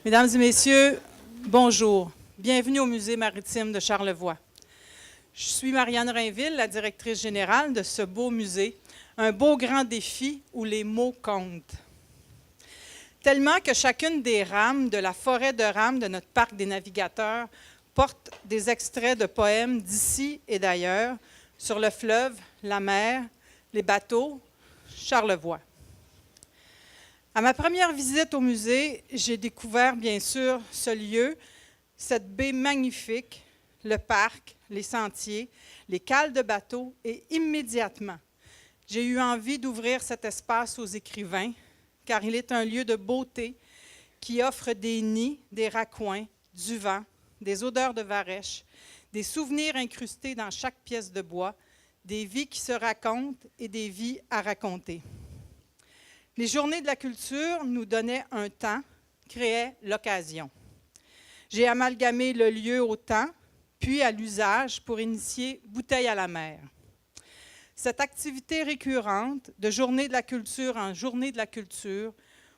Mesdames et messieurs, bonjour. Bienvenue au Musée maritime de Charlevoix. Je suis Marianne Rainville, la directrice générale de ce beau musée, un beau grand défi où les mots comptent. Tellement que chacune des rames de la forêt de rames de notre parc des navigateurs porte des extraits de poèmes d'ici et d'ailleurs sur le fleuve, la mer, les bateaux, Charlevoix. À ma première visite au musée, j'ai découvert bien sûr ce lieu, cette baie magnifique, le parc, les sentiers, les cales de bateaux et immédiatement, j'ai eu envie d'ouvrir cet espace aux écrivains car il est un lieu de beauté qui offre des nids, des raccoins, du vent, des odeurs de varech, des souvenirs incrustés dans chaque pièce de bois, des vies qui se racontent et des vies à raconter. Les Journées de la culture nous donnaient un temps, créaient l'occasion. J'ai amalgamé le lieu au temps, puis à l'usage pour initier Bouteille à la mer. Cette activité récurrente de Journée de la culture en Journée de la culture,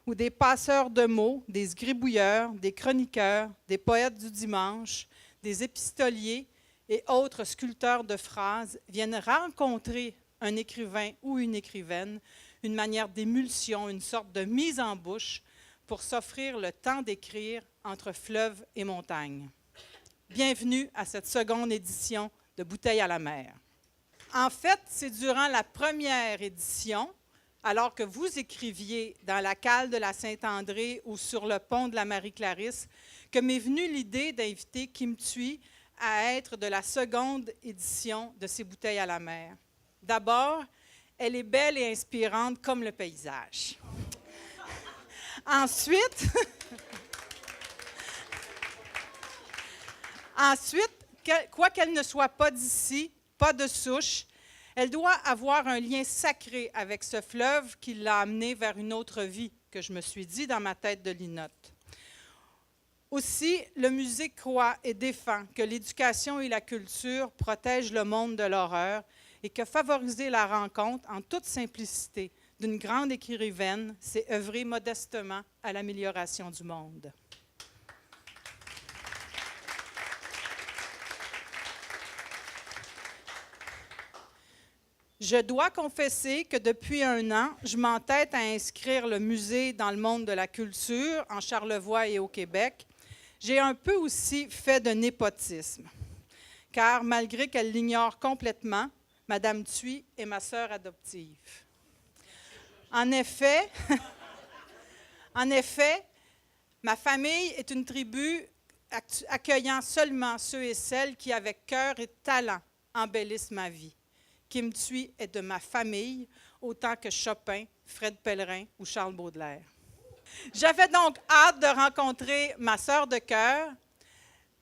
où des passeurs de mots, des sgribouilleurs, des chroniqueurs, des poètes du dimanche, des épistoliers et autres sculpteurs de phrases viennent rencontrer un écrivain ou une écrivaine, une manière d'émulsion, une sorte de mise en bouche pour s'offrir le temps d'écrire entre fleuve et montagne. Bienvenue à cette seconde édition de Bouteille à la mer. En fait, c'est durant la première édition, alors que vous écriviez dans la cale de la Saint-André ou sur le pont de la Marie-Clarisse, que m'est venue l'idée d'inviter Kim Thuy à être de la seconde édition de ces Bouteilles à la mer. D'abord, elle est belle et inspirante comme le paysage. Ensuite, quoi qu'elle ne soit pas d'ici, pas de souche, elle doit avoir un lien sacré avec ce fleuve qui l'a amenée vers une autre vie, que je me suis dit dans ma tête de linotte. Aussi, le musée croit et défend que l'éducation et la culture protègent le monde de l'horreur et que favoriser la rencontre en toute simplicité d'une grande écrivaine, c'est œuvrer modestement à l'amélioration du monde. Je dois confesser que depuis un an, je m'entête à inscrire le musée dans le monde de la culture, en Charlevoix et au Québec. J'ai un peu aussi fait de népotisme, car malgré qu'elle l'ignore complètement, Madame Thuy est ma sœur adoptive. En effet, ma famille est une tribu accueillant seulement ceux et celles qui, avec cœur et talent, embellissent ma vie. Kim Thuy est de ma famille, autant que Chopin, Fred Pellerin ou Charles Baudelaire. J'avais donc hâte de rencontrer ma sœur de cœur,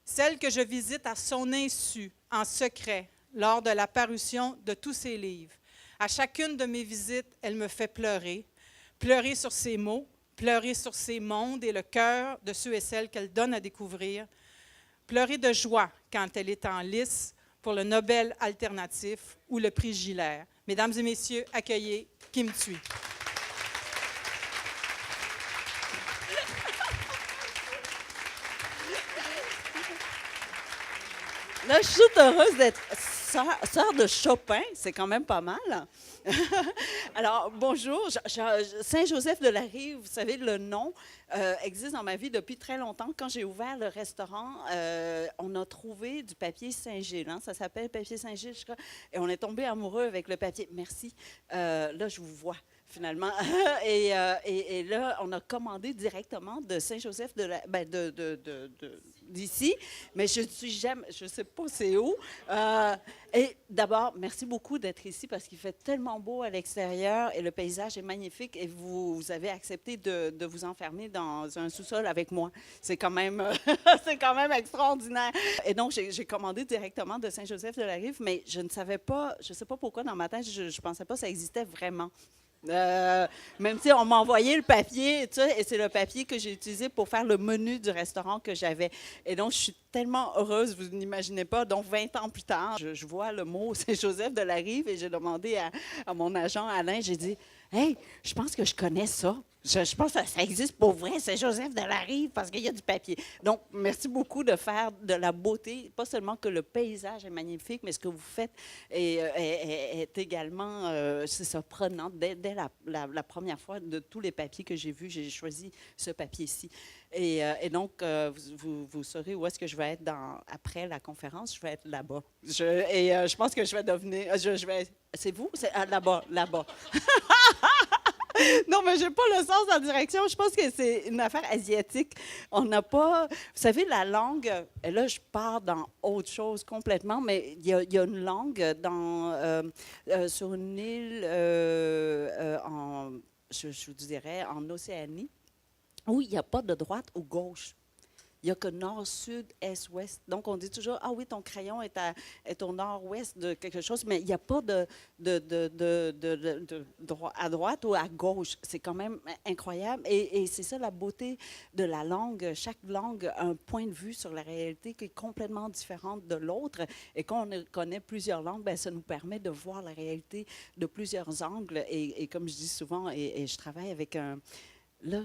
celle que je visite à son insu, en secret, lors de la parution de tous ses livres. À chacune de mes visites, elle me fait pleurer, pleurer sur ses mots, pleurer sur ses mondes et le cœur de ceux et celles qu'elle donne à découvrir, pleurer de joie quand elle est en lice pour le Nobel alternatif ou le prix Giller. Mesdames et messieurs, accueillez Kim Thuy. Là, je suis toute heureuse d'être sœur de Chopin. C'est quand même pas mal. Alors, bonjour. Saint-Joseph de la Rive, vous savez, le nom existe dans ma vie depuis très longtemps. Quand j'ai ouvert le restaurant, on a trouvé du papier Saint-Gilles. Hein? Ça s'appelle papier Saint-Gilles, je crois. Et on est tombé amoureux avec le papier. Merci. Là, je vous vois. Finalement. Et là, on a commandé directement de Saint-Joseph d'ici, mais je ne sais pas c'est où. Et d'abord, merci beaucoup d'être ici parce qu'il fait tellement beau à l'extérieur et le paysage est magnifique et vous avez accepté de vous enfermer dans un sous-sol avec moi. C'est quand même, c'est quand même extraordinaire. Et donc, j'ai commandé directement de Saint-Joseph de la Rive, mais je ne savais pas, je ne sais pas pourquoi dans ma tête, je ne pensais pas que ça existait vraiment. Même si on m'a envoyé le papier, tu sais, et c'est le papier que j'ai utilisé pour faire le menu du restaurant que j'avais. Et donc, je suis tellement heureuse, vous n'imaginez pas. Donc, 20 ans plus tard, je vois le mot Saint-Joseph de la Rive et j'ai demandé à mon agent Alain, j'ai dit « Hey, je pense que je connais ça. » Je pense que ça existe pour vrai, Saint-Joseph de la Rive, parce qu'il y a du papier. Donc, merci beaucoup de faire de la beauté. Pas seulement que le paysage est magnifique, mais ce que vous faites est également, c'est ça, prenant. Dès la première fois de tous les papiers que j'ai vus, j'ai choisi ce papier-ci. Et donc, vous saurez où est-ce que je vais être après la conférence. Je vais être là-bas. Je pense que je vais devenir... c'est vous? C'est là-bas, là-bas. Non, mais je n'ai pas le sens de la direction. Je pense que c'est une affaire asiatique. On n'a pas... Vous savez, la langue... Et là, je pars dans autre chose complètement, mais il y a une langue sur une île, je vous dirais, en Océanie, où il n'y a pas de droite ou gauche. Il n'y a que nord, sud, est, ouest. Donc, on dit toujours, ah oui, ton crayon est au nord-ouest de quelque chose, mais il n'y a pas de à droite ou à gauche. C'est quand même incroyable. Et c'est ça la beauté de la langue. Chaque langue a un point de vue sur la réalité qui est complètement différente de l'autre. Et quand on connaît plusieurs langues, bien, ça nous permet de voir la réalité de plusieurs angles. Et comme je dis souvent, et je travaille avec un... Là,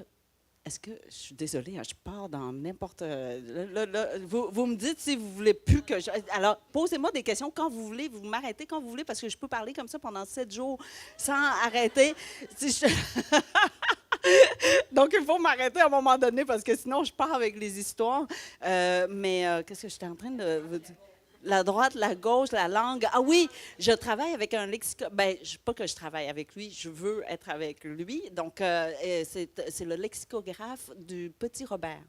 est-ce que, je suis désolée, je pars dans n'importe... vous me dites si vous voulez plus que je... Alors, posez-moi des questions quand vous voulez, vous m'arrêtez quand vous voulez, parce que je peux parler comme ça pendant 7 jours sans arrêter. Donc, il faut m'arrêter à un moment donné, parce que sinon, je pars avec les histoires. Qu'est-ce que j'étais en train de vous dire? La droite, la gauche, la langue. Ah oui, je travaille avec un lexicographe. Bien, pas que je travaille avec lui, je veux être avec lui. Donc, c'est le lexicographe du Petit Robert.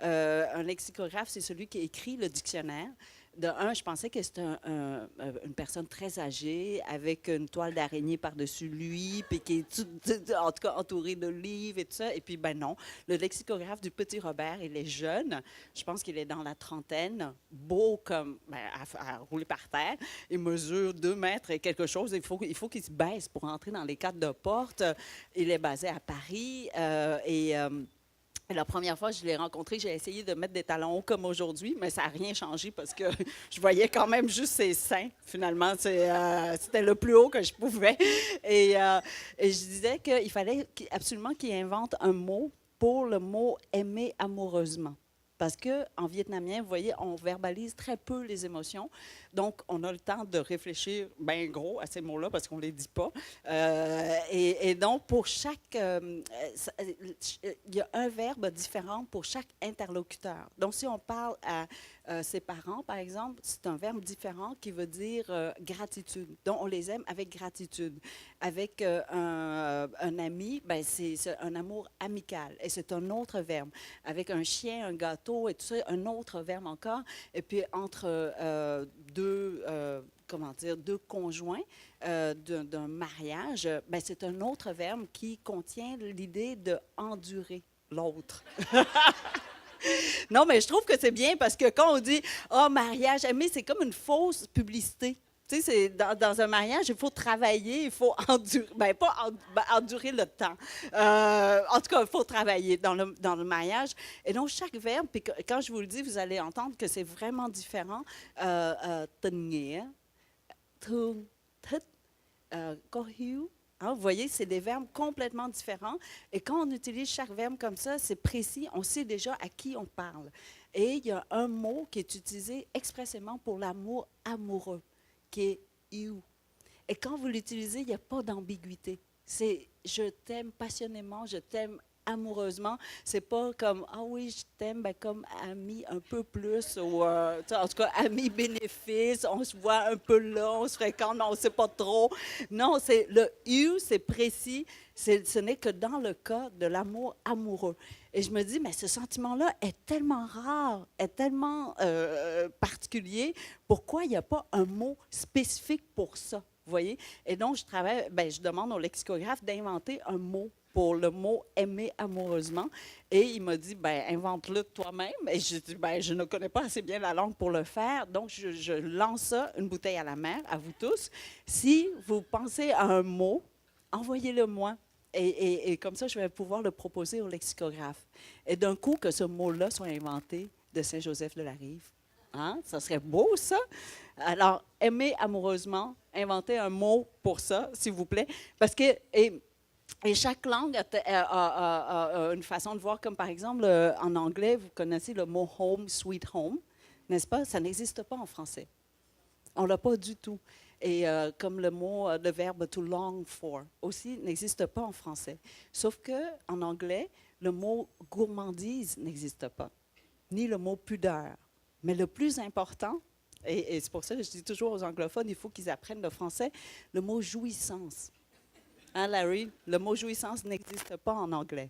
Un lexicographe, c'est celui qui écrit le dictionnaire. De un, je pensais que c'était une personne très âgée, avec une toile d'araignée par-dessus lui, puis qui est en tout cas entouré de livres et tout ça. Et puis, ben non, le lexicographe du Petit Robert, il est jeune. Je pense qu'il est dans la trentaine, beau comme à rouler par terre. Il mesure 2 mètres et quelque chose. Il faut qu'il se baisse pour entrer dans les cadres de porte. Il est basé à Paris la première fois que je l'ai rencontré, j'ai essayé de mettre des talons hauts comme aujourd'hui, mais ça n'a rien changé parce que je voyais quand même juste ses seins. Finalement, c'était le plus haut que je pouvais. Et je disais qu'il fallait absolument qu'il invente un mot pour le mot « aimer amoureusement ». Parce qu'en vietnamien, vous voyez, on verbalise très peu les émotions. Donc, on a le temps de réfléchir bien gros à ces mots-là parce qu'on ne les dit pas. Et donc, pour chaque... il y a un verbe différent pour chaque interlocuteur. Donc, si on parle à ses parents, par exemple, c'est un verbe différent qui veut dire gratitude. Donc, on les aime avec gratitude. Avec un ami, ben, c'est un amour amical. Et c'est un autre verbe. Avec un chien, un gâteau et tout ça, un autre verbe encore. Et puis, entre deux conjoints d'un mariage, ben, c'est un autre verbe qui contient l'idée de endurer l'autre. Non, mais je trouve que c'est bien parce que quand on dit « Ah, mariage aimé », c'est comme une fausse publicité. Tu sais, dans un mariage, il faut travailler, il faut endurer, endurer le temps. En tout cas, il faut travailler dans le mariage. Et donc, chaque verbe, puis quand je vous le dis, vous allez entendre que c'est vraiment différent. Tình nghĩa, thương, thích, có hiếu. Hein, vous voyez, c'est des verbes complètement différents. Et quand on utilise chaque verbe comme ça, c'est précis, on sait déjà à qui on parle. Et il y a un mot qui est utilisé expressément pour l'amour amoureux, qui est « you ». Et quand vous l'utilisez, il n'y a pas d'ambiguïté. C'est « je t'aime passionnément, je t'aime amoureusement ». C'est pas comme « ah oui, je t'aime ben, comme ami un peu plus » ou en tout cas, ami bénéfice, on se voit un peu là, on se fréquente, mais on ne sait pas trop. Non, c'est le « you », c'est précis. Ce n'est que dans le cas de l'amour amoureux. Et je me dis, mais ce sentiment-là est tellement rare, est tellement particulier. Pourquoi il n'y a pas un mot spécifique pour ça? Vous voyez? Et donc, je demande au lexicographe d'inventer un mot pour le mot « aimer amoureusement ». Et il m'a dit, invente-le toi-même. Et je dis, je ne connais pas assez bien la langue pour le faire. Donc, je lance ça, une bouteille à la mer, à vous tous. Si vous pensez à un mot, envoyez-le moi. Et comme ça, je vais pouvoir le proposer au lexicographe. Et d'un coup, que ce mot-là soit inventé de Saint-Joseph de la Rive. Hein? Ça serait beau, ça. Alors, aimer amoureusement, inventez un mot pour ça, s'il vous plaît. Parce que Et chaque langue a une façon de voir, comme par exemple, en anglais, vous connaissez le mot home, sweet home, n'est-ce pas? Ça n'existe pas en français. On ne l'a pas du tout. Et comme le mot, le verbe to long for aussi n'existe pas en français. Sauf qu'en anglais, le mot gourmandise n'existe pas, ni le mot pudeur. Mais le plus important, et c'est pour ça que je dis toujours aux anglophones, il faut qu'ils apprennent le français, le mot jouissance. Hein, Larry? Le mot jouissance n'existe pas en anglais.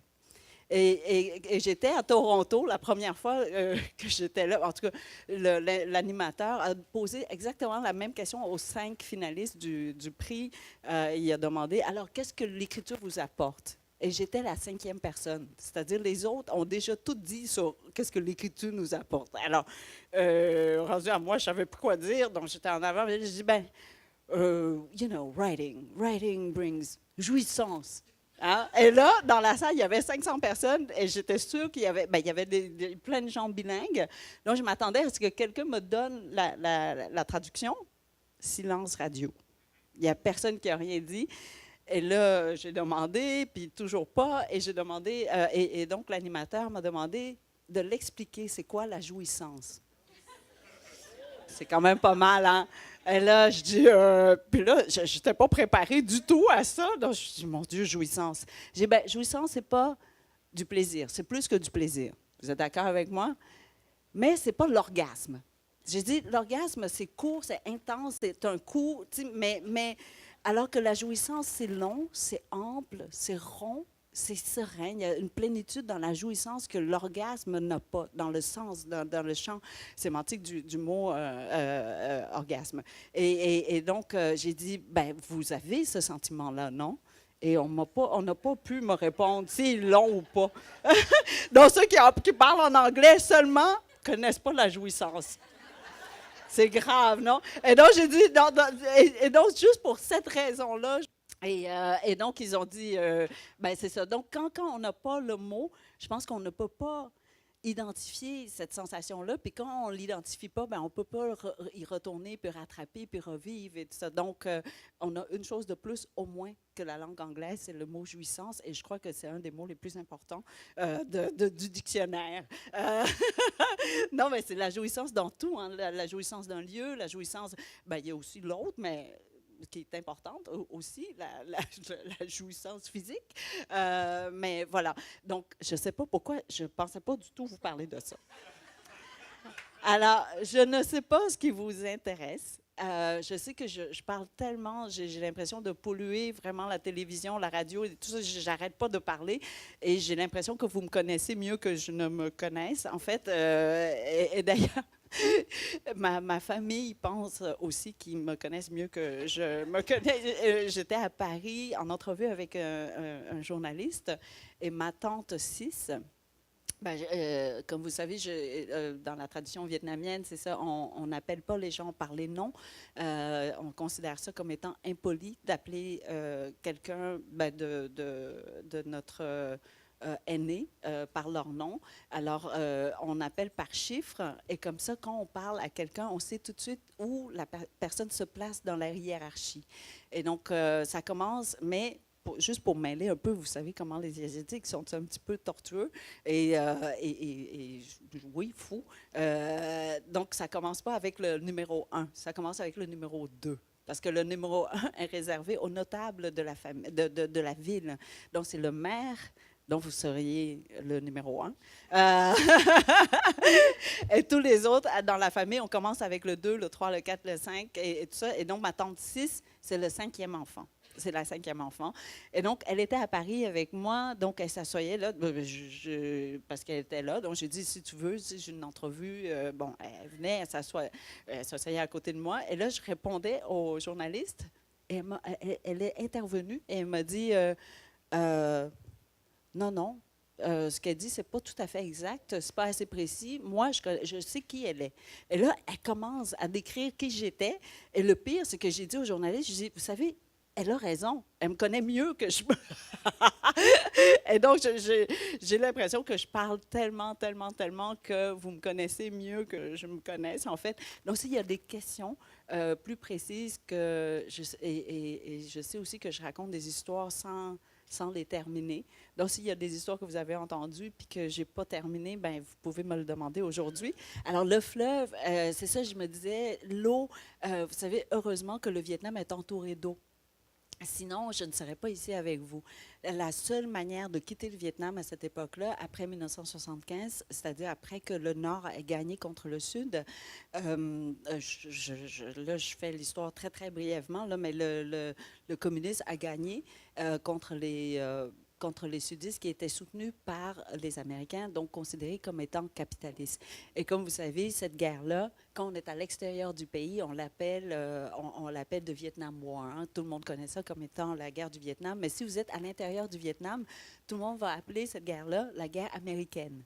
Et j'étais à Toronto la première fois que j'étais là. En tout cas, l'animateur a posé exactement la même question aux 5 finalistes du prix. Il a demandé, alors, qu'est-ce que l'écriture vous apporte? Et j'étais la 5e personne. C'est-à-dire, les autres ont déjà tout dit sur qu'est-ce que l'écriture nous apporte. Alors, rendu à moi, je ne savais plus quoi dire, donc j'étais en avant. Et je dis, you know, writing brings jouissance. Hein? Et là, dans la salle, il y avait 500 personnes et j'étais sûre qu'il y avait, il y avait plein de gens bilingues. Donc, je m'attendais à ce que quelqu'un me donne la traduction. Silence radio. Il n'y a personne qui a rien dit. Et là, j'ai demandé, puis toujours pas. Et j'ai demandé, et donc l'animateur m'a demandé de l'expliquer. C'est quoi la jouissance? C'est quand même pas mal, hein? Et là, je dis, puis là, je n'étais pas préparée du tout à ça. Donc, je dis, mon Dieu, jouissance. J'ai dit, jouissance, c'est pas du plaisir, c'est plus que du plaisir. Vous êtes d'accord avec moi? Mais c'est pas l'orgasme. J'ai dit, l'orgasme, c'est court, c'est intense, c'est un coup, mais alors que la jouissance, c'est long, c'est ample, c'est rond, c'est serein. Il y a une plénitude dans la jouissance que l'orgasme n'a pas, dans le sens, dans le champ sémantique du mot orgasme. Et donc, j'ai dit, vous avez ce sentiment-là, non? Et on n'a pas pu me répondre s'ils l'ont ou pas. Donc, ceux qui parlent en anglais seulement connaissent pas la jouissance. C'est grave, non? Et donc, j'ai dit, et donc, juste pour cette raison-là, et donc, ils ont dit, c'est ça. Donc, quand on n'a pas le mot, je pense qu'on ne peut pas identifier cette sensation-là. Puis quand on ne l'identifie pas, on ne peut pas y retourner, puis rattraper, puis revivre et tout ça. Donc, on a une chose de plus au moins que la langue anglaise, c'est le mot jouissance. Et je crois que c'est un des mots les plus importants du dictionnaire. Non, mais c'est la jouissance dans tout. Hein, la jouissance d'un lieu, la jouissance, il y a aussi l'autre, mais qui est importante aussi, la jouissance physique. Mais voilà. Donc, je ne sais pas pourquoi, je ne pensais pas du tout vous parler de ça. Alors, je ne sais pas ce qui vous intéresse. Je sais que je parle tellement, j'ai l'impression de polluer vraiment la télévision, la radio et tout ça. J'arrête pas de parler et j'ai l'impression que vous me connaissez mieux que je ne me connaisse, en fait. Et d'ailleurs, ma famille pense aussi qu'ils me connaissent mieux que je me connais. J'étais à Paris en entrevue avec un journaliste et ma tante 6. Comme vous savez, dans la tradition vietnamienne, c'est ça, on n'appelle pas les gens par les noms. On considère ça comme étant impoli d'appeler quelqu'un de notre aîné par leur nom. Alors, on appelle par chiffre et comme ça, quand on parle à quelqu'un, on sait tout de suite où la personne se place dans la hiérarchie. Et donc, ça commence, mais juste pour mêler un peu, vous savez comment les Asiatiques sont un petit peu tortueux et oui, fous. Donc, ça ne commence pas avec le numéro 1, ça commence avec le numéro 2. Parce que le numéro 1 est réservé aux notables de la, de la ville. Donc, c'est le maire, dont vous seriez le numéro 1. Et tous les autres, dans la famille, on commence avec le 2, le 3, le 4, le 5 et tout ça. Et donc, ma tante 6, c'est le 5e enfant. C'est la 5e enfant. Et donc, elle était à Paris avec moi. Donc, elle s'assoyait là, parce qu'elle était là. Donc, j'ai dit, si tu veux, si j'ai une entrevue, elle venait, elle s'asseyait à côté de moi. Et là, je répondais aux journalistes. Et elle est intervenue et elle m'a dit, non. Ce qu'elle dit, c'est pas tout à fait exact, c'est pas assez précis. Moi, je sais qui elle est. Et là, elle commence à décrire qui j'étais. Et le pire, c'est que j'ai dit aux journalistes, je dis, vous savez, elle a raison. Elle me connaît mieux que je. Et donc, j'ai l'impression que je parle tellement que vous me connaissez mieux que je me connaisse, en fait. Donc, s'il y a des questions plus précises, et je sais aussi que je raconte des histoires sans sans les terminer. Donc, s'il y a des histoires que vous avez entendues puis que je n'ai pas terminées, ben vous pouvez me le demander aujourd'hui. Alors, le fleuve, c'est ça, je me disais, l'eau, vous savez, heureusement que le Vietnam est entouré d'eau. Sinon, je ne serais pas ici avec vous. La seule manière de quitter le Vietnam à cette époque-là, après 1975, c'est-à-dire après que le Nord ait gagné contre le Sud, là, je fais l'histoire très, très brièvement, là, mais le communisme a gagné contre les sudistes qui étaient soutenus par les Américains, donc considérés comme étant capitalistes. Et comme vous savez, cette guerre-là, quand on est à l'extérieur du pays, on l'appelle de Vietnam War. Hein. Tout le monde connaît ça comme étant la guerre du Vietnam. Mais si vous êtes à l'intérieur du Vietnam, tout le monde va appeler cette guerre-là la guerre américaine.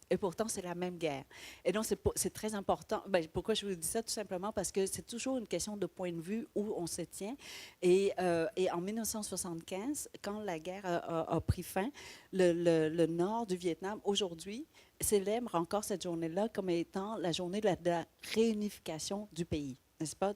Et pourtant, c'est la même guerre. Et donc, c'est très important. Ben, pourquoi je vous dis ça? Tout simplement parce que c'est toujours une question de point de vue où on se tient. Et en 1975, quand la guerre a pris fin, le nord du Vietnam, aujourd'hui, célèbre encore cette journée-là comme étant la journée de la réunification du pays. N'est-ce pas,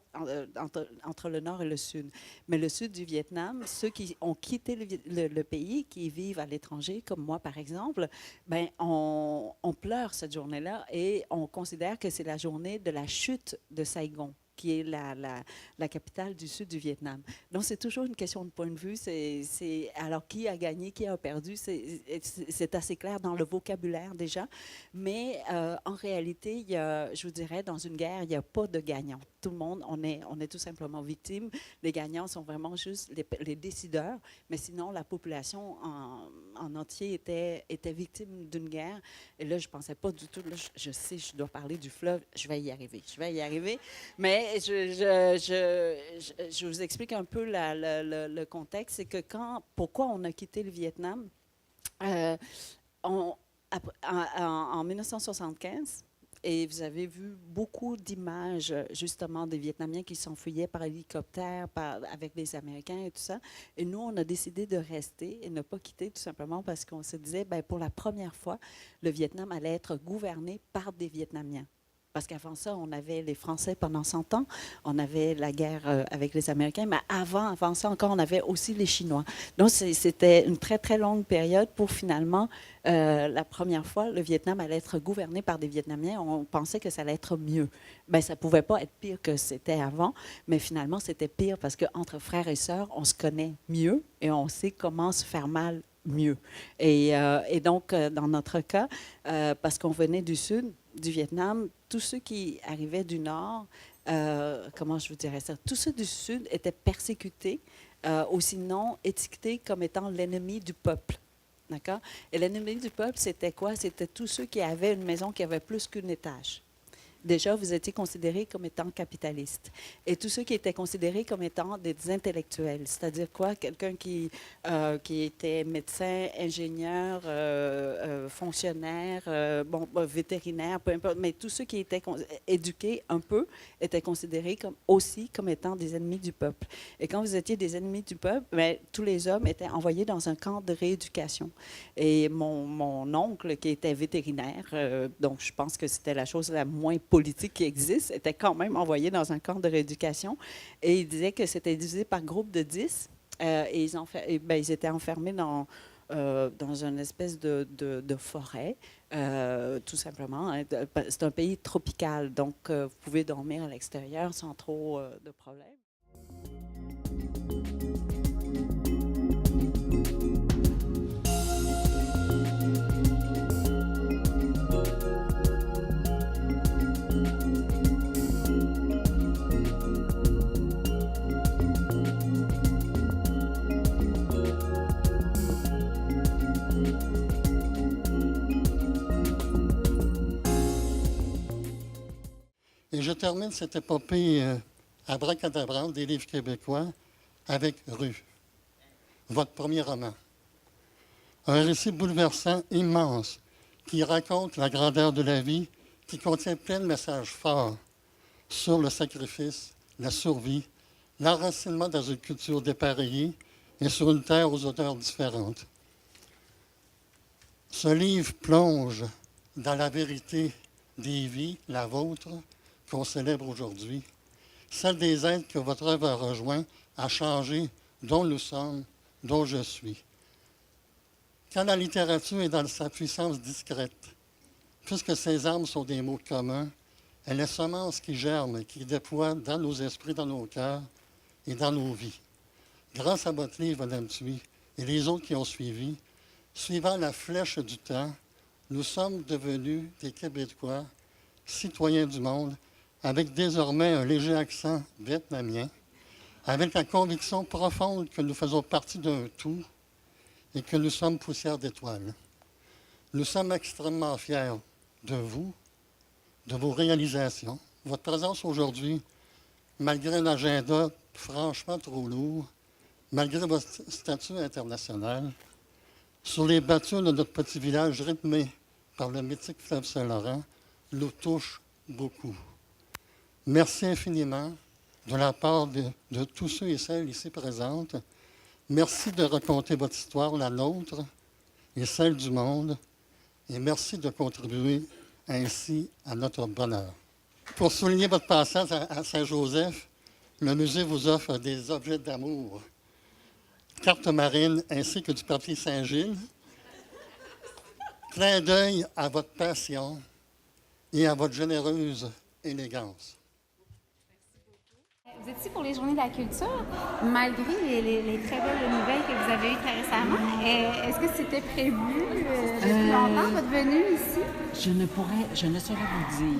entre le nord et le sud. Mais le sud du Vietnam, ceux qui ont quitté le pays, qui vivent à l'étranger, comme moi par exemple, ben, on pleure cette journée-là et on considère que c'est la journée de la chute de Saigon, qui est la capitale du sud du Vietnam. Donc, c'est toujours une question de point de vue. Alors, qui a gagné, qui a perdu, c'est assez clair dans le vocabulaire déjà. Mais en réalité, je vous dirais, dans une guerre, il n'y a pas de gagnant. Tout le monde, on est tout simplement victime. Les gagnants sont vraiment juste les décideurs. Mais sinon, la population en entier était victime d'une guerre. Et là, je ne pensais pas du tout. Là, je sais, je dois parler du fleuve. Je vais y arriver. Mais je vous explique un peu le contexte. C'est que pourquoi on a quitté le Vietnam? En 1975, et vous avez vu beaucoup d'images, justement, des Vietnamiens qui s'enfuyaient par hélicoptère avec les Américains et tout ça. Et nous, on a décidé de rester et ne pas quitter, tout simplement parce qu'on se disait, bien, pour la première fois, le Vietnam allait être gouverné par des Vietnamiens. Parce qu'avant ça, on avait les Français pendant 100 ans, on avait la guerre avec les Américains, mais avant ça encore, on avait aussi les Chinois. Donc, c'était une très, très longue période pour finalement, la première fois, le Vietnam allait être gouverné par des Vietnamiens. On pensait que ça allait être mieux. Bien, ça ne pouvait pas être pire que c'était avant, mais finalement, c'était pire parce qu'entre frères et sœurs, on se connaît mieux et on sait comment se faire mal mieux. Et donc, dans notre cas, parce qu'on venait du sud, du Vietnam, tous ceux qui arrivaient du nord, comment je vous dirais ça, tous ceux du sud étaient persécutés, ou sinon étiquetés comme étant l'ennemi du peuple. D'accord? Et l'ennemi du peuple, c'était quoi? C'était tous ceux qui avaient une maison qui avait plus qu'un étage. Déjà, vous étiez considérés comme étant capitalistes. Et tous ceux qui étaient considérés comme étant des intellectuels, c'est-à-dire quoi? Quelqu'un qui était médecin, ingénieur, fonctionnaire, vétérinaire, peu importe, mais tous ceux qui étaient éduqués un peu étaient considérés aussi comme étant des ennemis du peuple. Et quand vous étiez des ennemis du peuple, bien, tous les hommes étaient envoyés dans un camp de rééducation. Et mon oncle, qui était vétérinaire, donc je pense que c'était la chose la moins politique qui existe, était quand même envoyé dans un camp de rééducation. Et il disait que c'était divisé par groupe de 10. Et ils étaient enfermés dans une espèce de forêt, tout simplement. Hein. C'est un pays tropical, donc vous pouvez dormir à l'extérieur sans trop de problèmes. Et je termine cette épopée abracadabrante des livres québécois avec Rue, votre premier roman. Un récit bouleversant, immense, qui raconte la grandeur de la vie, qui contient plein de messages forts sur le sacrifice, la survie, l'enracinement dans une culture dépareillée et sur une terre aux odeurs différentes. Ce livre plonge dans la vérité des vies, la vôtre, qu'on célèbre aujourd'hui, celle des êtres que votre œuvre a rejoint, a changé, dont nous sommes, dont je suis. Quand la littérature est dans sa puissance discrète, puisque ses armes sont des mots communs, elle est semence qui germe et qui déploie dans nos esprits, dans nos cœurs et dans nos vies. Grâce à votre livre, Mme Thuy, et les autres qui ont suivi, suivant la flèche du temps, nous sommes devenus des Québécois, citoyens du monde, avec désormais un léger accent vietnamien, avec la conviction profonde que nous faisons partie d'un tout et que nous sommes poussière d'étoiles. Nous sommes extrêmement fiers de vous, de vos réalisations. Votre présence aujourd'hui, malgré un agenda franchement trop lourd, malgré votre statut international, sur les bâtures de notre petit village rythmé par le mythique fleuve Saint-Laurent, nous touche beaucoup. Merci infiniment de la part de tous ceux et celles ici présentes. Merci de raconter votre histoire, la nôtre et celle du monde. Et merci de contribuer ainsi à notre bonheur. Pour souligner votre passage à Saint-Joseph, le musée vous offre des objets d'amour, cartes marines ainsi que du papier Saint-Gilles. Clin d'œil à votre passion et à votre généreuse élégance. Vous êtes ici pour les Journées de la culture, malgré les très belles nouvelles que vous avez eues très récemment. Est-ce que c'était prévu depuis longtemps, votre venue ici? Je ne saurais vous dire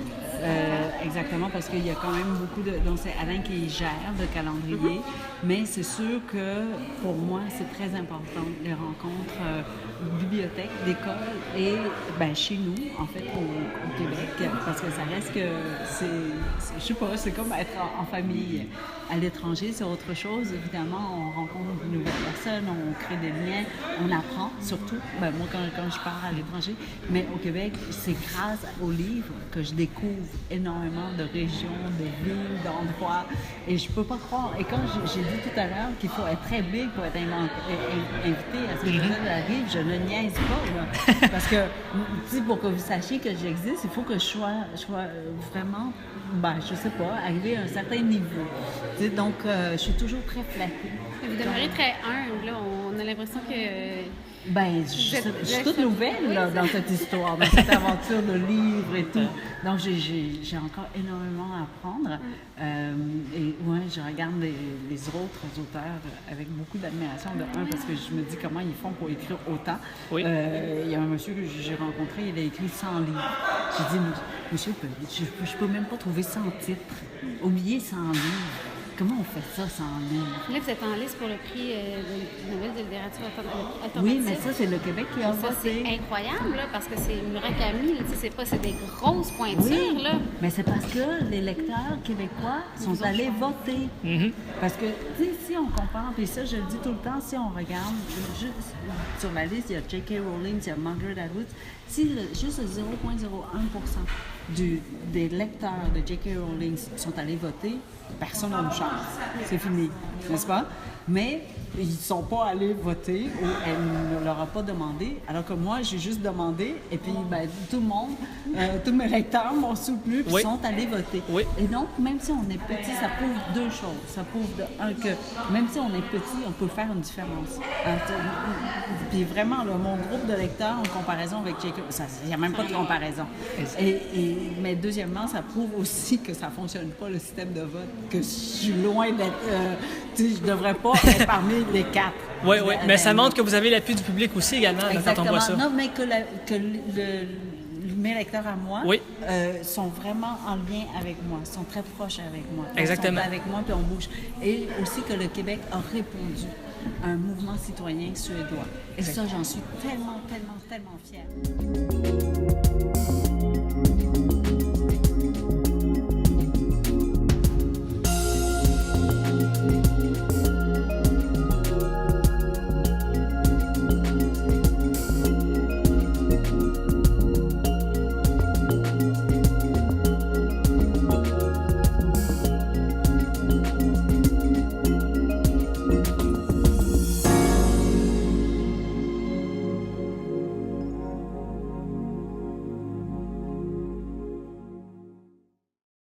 exactement parce qu'il y a quand même beaucoup de... Donc c'est Alain qui gère le calendrier, mais c'est sûr que pour moi c'est très important les rencontres bibliothèques, d'écoles et chez nous en fait au Québec parce que ça reste que je sais pas, c'est comme être en famille. À l'étranger, c'est autre chose. Évidemment, on rencontre de nouvelles personnes, on crée des liens, on apprend surtout. Moi, quand je pars à l'étranger, mais au Québec, c'est grâce aux livres que je découvre énormément de régions, de villes, d'endroits. Et je peux pas croire. Et quand j'ai dit tout à l'heure qu'il faut être très big pour être invité à ce que je arrive, je ne niaise pas. Là. Parce que, pour que vous sachiez que j'existe, il faut que je sois vraiment, je sais pas, arriver à un certain niveau. Donc, je suis toujours très flattée. Vous demeurez très humble, là. On a l'impression que... je suis toute nouvelle là, dans cette histoire, dans cette aventure de livres et tout. Donc, j'ai encore énormément à apprendre. Je regarde les autres auteurs avec beaucoup d'admiration. Parce que je me dis comment ils font pour écrire autant. Oui. Il y a un monsieur que j'ai rencontré, il a écrit 100 livres. J'ai dit, monsieur, je peux même pas trouver 100 titres. Oubliez 100 livres. Comment on fait ça sans livre? Là, vous êtes en liste pour le prix de Nobel de littérature alternative. Oui, mais ça, c'est le Québec qui a voté. Ça, c'est incroyable, là, parce que c'est Murakami, c'est des grosses pointures, là. Mais c'est parce que les lecteurs québécois sont allés voter. Mm-hmm. Parce que, si on compare, puis ça, je le dis tout le temps, si on regarde, juste sur la liste, il y a J.K. Rowling, il y a Margaret Atwood, si juste 0,01% des lecteurs de J.K. Rowling sont allés voter, personne n'a une chance. C'est fini, n'est-ce pas? Mais ils ne sont pas allés voter ou elle ne leur a pas demandé, alors que moi, j'ai juste demandé et puis tout le monde, tous mes lecteurs m'ont soutenu et sont allés voter. Oui. Et donc, même si on est petit, ça prouve deux choses. Ça prouve que même si on est petit, on peut faire une différence. Puis vraiment, là, mon groupe de lecteurs en comparaison avec J.K., il n'y a même pas de comparaison. Mais deuxièmement, ça prouve aussi que ça ne fonctionne pas le système de vote, que je suis loin d'être... je ne devrais pas être parmi les 4. Oui, mais ça montre que vous avez l'appui du public aussi également quand on voit ça. Non, mais mes lecteurs à moi sont vraiment en lien avec moi, sont très proches avec moi. Exactement. Ils sont avec moi puis on bouge. Et aussi que le Québec a répondu à un mouvement citoyen suédois. Et ça, j'en suis tellement, tellement, tellement fière.